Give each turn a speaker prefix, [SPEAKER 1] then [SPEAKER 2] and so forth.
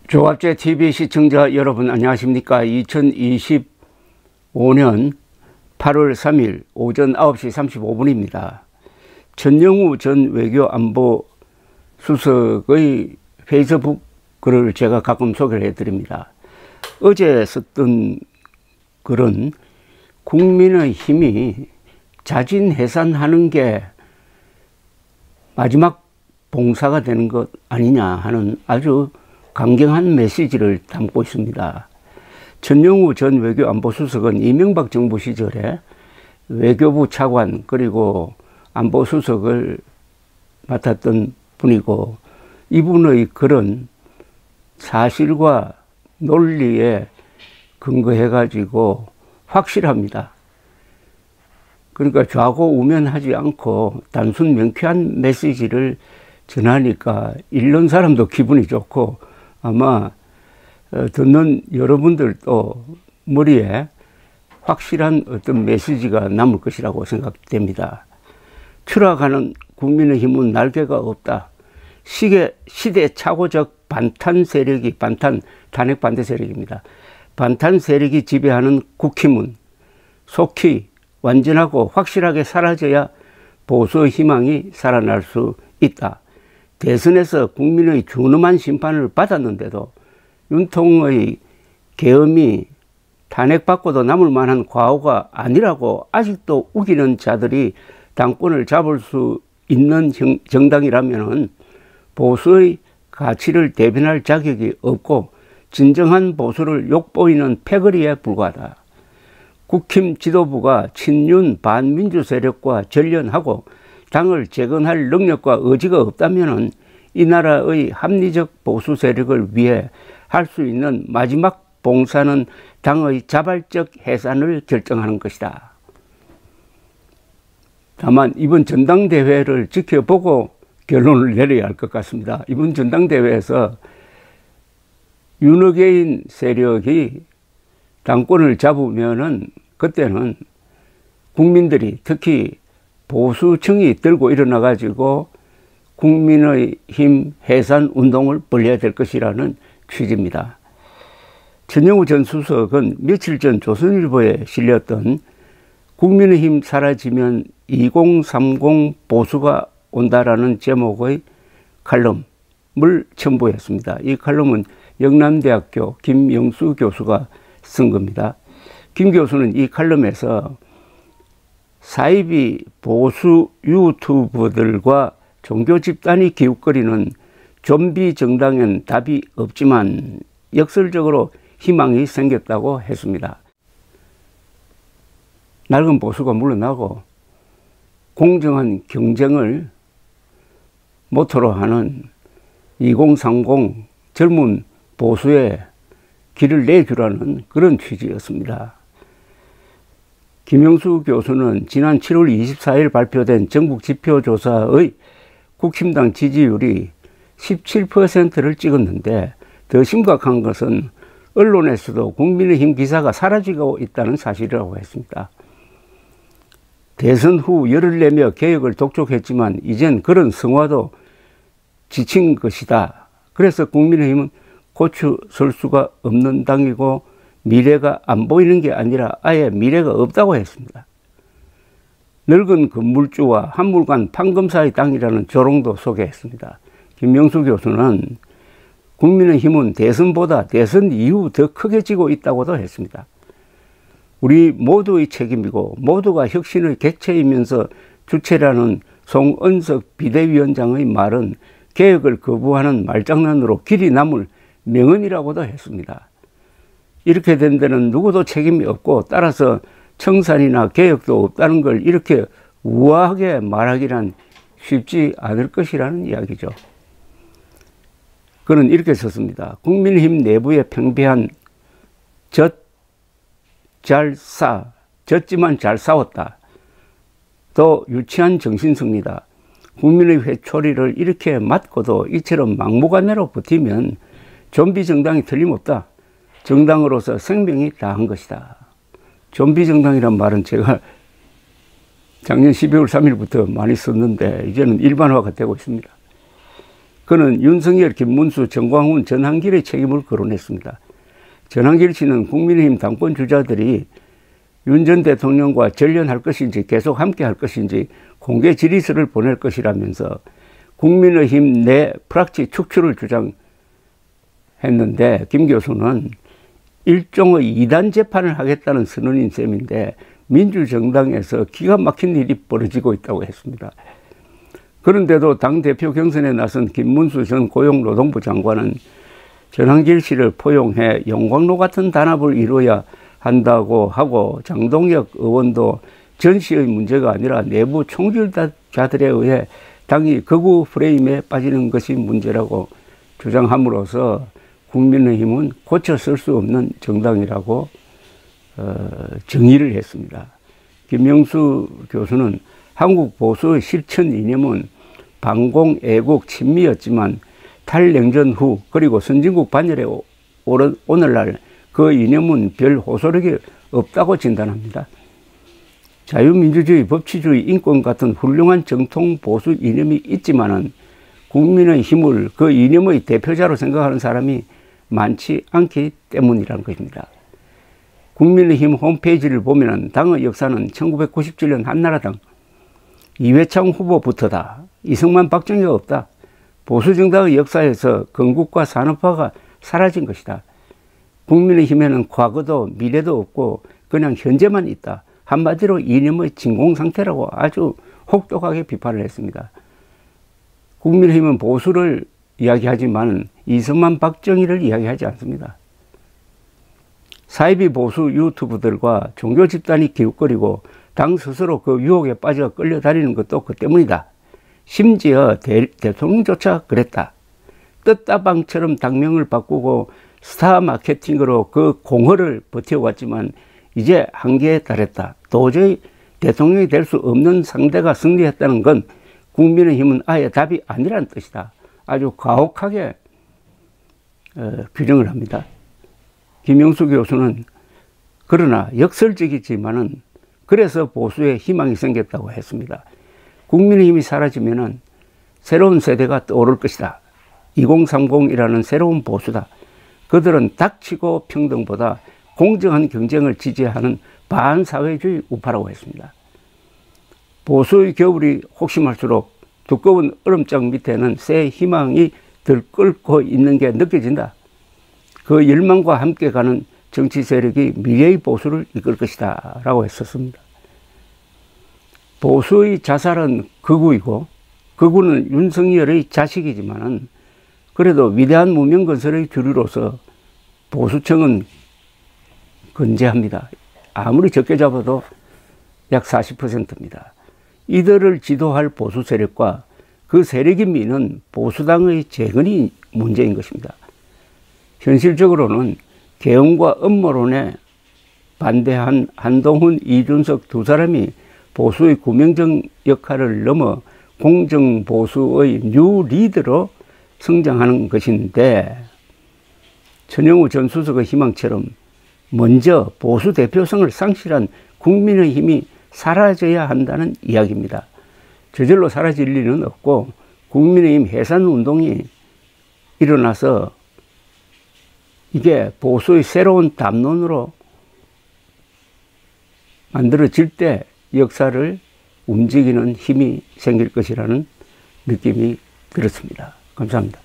[SPEAKER 1] 조갑제 TV 시청자 여러분 안녕하십니까. 2025년 8월 3일 오전 9시 35분입니다. 전영우 전 외교안보수석의 페이스북 글을 제가 가끔 소개를 해드립니다. 어제 썼던 글은 국민의힘이 자진해산하는 게 마지막 봉사가 되는 것 아니냐 하는 아주 강경한 메시지를 담고 있습니다. 전영우 전 외교안보수석은 이명박 정부 시절에 외교부 차관 그리고 안보수석을 맡았던 분이고, 이분의 글은 사실과 논리에 근거해 가지고 확실합니다. 그러니까 좌고우면하지 않고 단순 명쾌한 메시지를 전하니까 읽는 사람도 기분이 좋고, 아마 듣는 여러분들도 머리에 확실한 어떤 메시지가 남을 것이라고 생각됩니다. 추락하는 국민의힘은 날개가 없다. 시대착오적 반탄 세력이, 탄핵 반대 세력입니다. 반탄 세력이 지배하는 국힘은 속히 완전하고 확실하게 사라져야 보수의 희망이 살아날 수 있다. 대선에서 국민의 준엄한 심판을 받았는데도 윤통의 계엄이 탄핵받고도 남을 만한 과오가 아니라고 아직도 우기는 자들이 당권을 잡을 수 있는 정당이라면 보수의 가치를 대변할 자격이 없고 진정한 보수를 욕보이는 패거리에 불과하다. 국힘 지도부가 친윤 반민주 세력과 전련하고 당을 재건할 능력과 의지가 없다면 이 나라의 합리적 보수 세력을 위해 할 수 있는 마지막 봉사는 당의 자발적 해산을 결정하는 것이다. 다만 이번 전당대회를 지켜보고 결론을 내려야 할 것 같습니다. 이번 전당대회에서 윤핵인 세력이 당권을 잡으면은 그때는 국민들이, 특히 보수층이 들고 일어나 가지고 국민의힘 해산 운동을 벌여야 될 것이라는 취지입니다. 전영우 전 수석은 며칠 전 조선일보에 실렸던 국민의힘 사라지면 2030 보수가 온다라는 제목의 칼럼을 첨부했습니다. 이 칼럼은 영남대학교 김영수 교수가 쓴 겁니다. 김 교수는 이 칼럼에서 사이비 보수 유튜버들과 종교 집단이 기웃거리는 좀비 정당엔 답이 없지만 역설적으로 희망이 생겼다고 했습니다. 낡은 보수가 물러나고 공정한 경쟁을 모토로 하는 2030 젊은 보수의 길을 내주라는 그런 취지였습니다. 김영수 교수는 지난 7월 24일 발표된 전국지표조사의 국힘당 지지율이 17%를 찍었는데, 더 심각한 것은 언론에서도 국민의힘 기사가 사라지고 있다는 사실이라고 했습니다. 대선 후 열을 내며 개혁을 독촉했지만 이젠 그런 성화도 지친 것이다. 그래서 국민의힘은 고추 설 수가 없는 당이고 미래가 안 보이는 게 아니라 아예 미래가 없다고 했습니다. 늙은 건물주와 한물간 판검사의 당이라는 조롱도 소개했습니다. 김명수 교수는 국민의힘은 대선보다 대선 이후 더 크게 지고 있다고도 했습니다. 우리 모두의 책임이고 모두가 혁신의 객체이면서 주체라는 송은석 비대위원장의 말은 개혁을 거부하는 말장난으로 길이 남을 명언이라고도 했습니다. 이렇게 된 데는 누구도 책임이 없고, 따라서 청산이나 개혁도 없다는 걸 이렇게 우아하게 말하기란 쉽지 않을 것이라는 이야기죠. 그는 이렇게 썼습니다. 국민의힘 내부의 팽배한 졌지만 잘 싸웠다. 또 유치한 정신승리다. 국민의 회초리를 이렇게 맞고도 이처럼 막무가내로 버티면 좀비 정당이 틀림없다. 정당으로서 생명이 다한 것이다. 좀비 정당이란 말은 제가 작년 12월 3일부터 많이 썼는데 이제는 일반화가 되고 있습니다. 그는 윤석열, 김문수, 정광훈, 전한길의 책임을 거론했습니다. 전한길 씨는 국민의힘 당권 주자들이 윤 전 대통령과 전련할 것인지 계속 함께 할 것인지 공개 질의서를 보낼 것이라면서 국민의힘 내 프락치 축출을 주장했는데, 김 교수는 일종의 이단 재판을 하겠다는 선언인 셈인데 민주정당에서 기가 막힌 일이 벌어지고 있다고 했습니다. 그런데도 당대표 경선에 나선 김문수 전 고용노동부 장관은 전한길 씨를 포용해 영광로 같은 단합을 이루어야 한다고 하고, 장동혁 의원도 전 씨의 문제가 아니라 내부 총질자들에 의해 당이 극우 프레임에 빠지는 것이 문제라고 주장함으로써 국민의힘은 고쳐 쓸 수 없는 정당이라고 정의를 했습니다. 김명수 교수는 한국 보수의 실천 이념은 반공, 애국, 친미였지만 탈냉전 후 그리고 선진국 반열에 오늘날 그 이념은 별 호소력이 없다고 진단합니다. 자유민주주의, 법치주의, 인권 같은 훌륭한 정통 보수 이념이 있지만은 국민의 힘을 그 이념의 대표자로 생각하는 사람이 많지 않기 때문이라는 것입니다. 국민의힘 홈페이지를 보면은 당의 역사는 1997년 한나라당 이회창 후보부터다. 이승만, 박정희가 없다. 보수정당의 역사에서 건국과 산업화가 사라진 것이다. 국민의힘에는 과거도 미래도 없고 그냥 현재만 있다. 한마디로 이념의 진공상태라고 아주 혹독하게 비판을 했습니다. 국민의힘은 보수를 이야기하지만 이승만, 박정희를 이야기하지 않습니다. 사이비 보수 유튜브들과 종교 집단이 기웃거리고 당 스스로 그 유혹에 빠져 끌려다니는 것도 그 때문이다. 심지어 대통령조차 그랬다. 뜻다방처럼 당명을 바꾸고 스타 마케팅으로 그 공허를 버텨왔지만 이제 한계에 달했다. 도저히 대통령이 될 수 없는 상대가 승리했다는 건 국민의힘은 아예 답이 아니라는 뜻이다. 아주 가혹하게 규정을 합니다. 김영수 교수는 그러나 역설적이지만은 그래서 보수에 희망이 생겼다고 했습니다. 국민의힘이 사라지면은 새로운 세대가 떠오를 것이다. 2030이라는 새로운 보수다. 그들은 닥치고 평등보다 공정한 경쟁을 지지하는 반사회주의 우파라고 했습니다. 보수의 겨울이 혹심할수록 두꺼운 얼음장 밑에는 새 희망이 들끓고 있는 게 느껴진다. 그 열망과 함께 가는 정치 세력이 미래의 보수를 이끌 것이다 라고 했었습니다. 보수의 자살은 극우이고 극우는 윤석열의 자식이지만은 그래도 위대한 무명 건설의 주류로서 보수층은 건재합니다. 아무리 적게 잡아도 약 40%입니다. 이들을 지도할 보수 세력과 그 세력이 미는 보수당의 재건이 문제인 것입니다. 현실적으로는 계엄과 음모론에 반대한 한동훈, 이준석 두 사람이 보수의 구명정 역할을 넘어 공정보수의 뉴 리더로 성장하는 것인데, 천영우 전 수석의 희망처럼 먼저 보수 대표성을 상실한 국민의힘이 사라져야 한다는 이야기입니다. 저절로 사라질 리는 없고 국민의힘 해산운동이 일어나서 이게 보수의 새로운 담론으로 만들어질 때 역사를 움직이는 힘이 생길 것이라는 느낌이 들었습니다. 감사합니다.